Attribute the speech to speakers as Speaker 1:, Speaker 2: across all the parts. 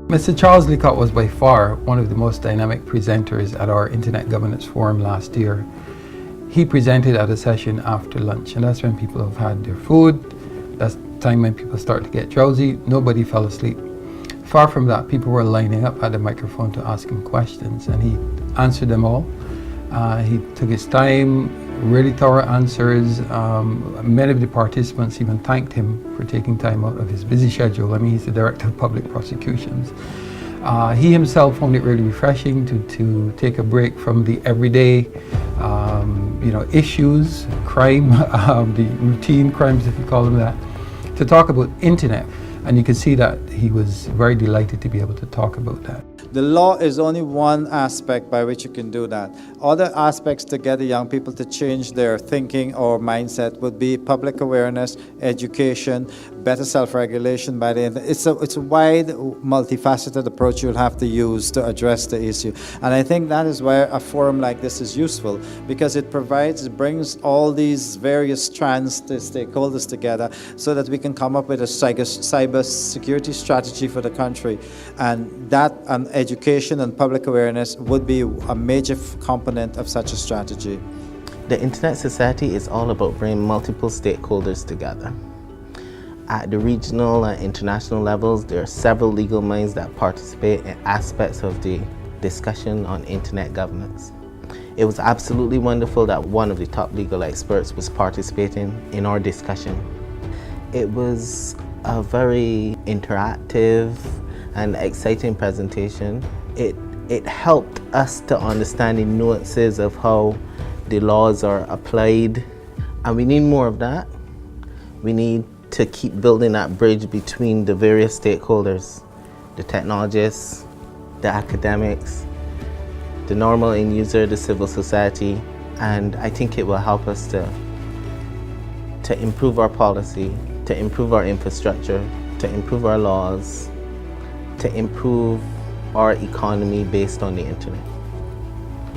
Speaker 1: Mr. Charles Leacock was by far one of the most dynamic presenters at our Internet Governance Forum last year. He presented at a session after lunch, and that's when people have had their food. That's the time when people start to get drowsy. Nobody fell asleep. Far from that, people were lining up at the microphone to ask him questions, and he answered them all. He took his time, really thorough answers. Many of the participants even thanked him for taking time out of his busy schedule. I mean, he's the Director of Public Prosecutions. He himself found it really refreshing to take a break from the everyday issues, crime, the routine crimes, if you call them that, to talk about internet. And you can see that he was very delighted to be able to talk about that.
Speaker 2: The law is only one aspect by which you can do that. Other aspects to get the young people to change their thinking or mindset would be public awareness, education, better self-regulation by the internet. It's a wide, multifaceted approach you'll have to use to address the issue. And I think that is where a forum like this is useful, because it brings all these various strands, the stakeholders together, so that we can come up with a cyber security strategy for the country. And that education and public awareness would be a major component of such a strategy.
Speaker 3: The Internet Society is all about bringing multiple stakeholders together. At the regional and international levels, there are several legal minds that participate in aspects of the discussion on internet governance. It was absolutely wonderful that one of the top legal experts was participating in our discussion. It was a very interactive and exciting presentation. It helped us to understand the nuances of how the laws are applied, and we need more of that. We need to keep building that bridge between the various stakeholders, the technologists, the academics, the normal end user, the civil society, and I think it will help us to improve our policy, to improve our infrastructure, to improve our laws, to improve our economy based on the internet.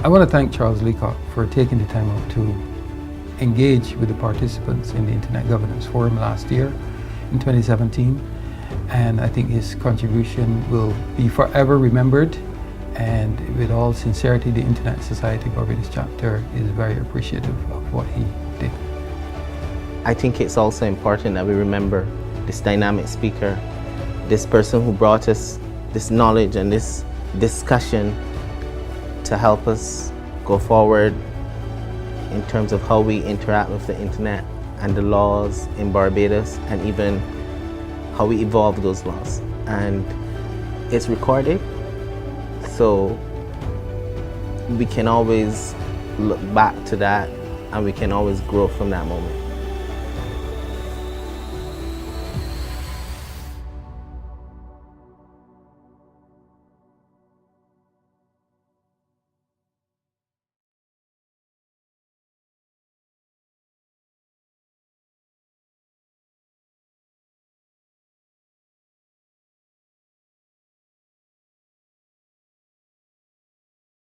Speaker 1: I want to thank Charles Leacock for taking the time out to engage with the participants in the Internet Governance Forum last year in 2017, and I think his contribution will be forever remembered, and with all sincerity, the Internet Society Barbados chapter is very appreciative of what he did.
Speaker 3: I think it's also important that we remember this dynamic speaker, this person who brought us this knowledge and this discussion to help us go forward in terms of how we interact with the internet and the laws in Barbados, and even how we evolve those laws. And it's recorded, so we can always look back to that, and we can always grow from that moment.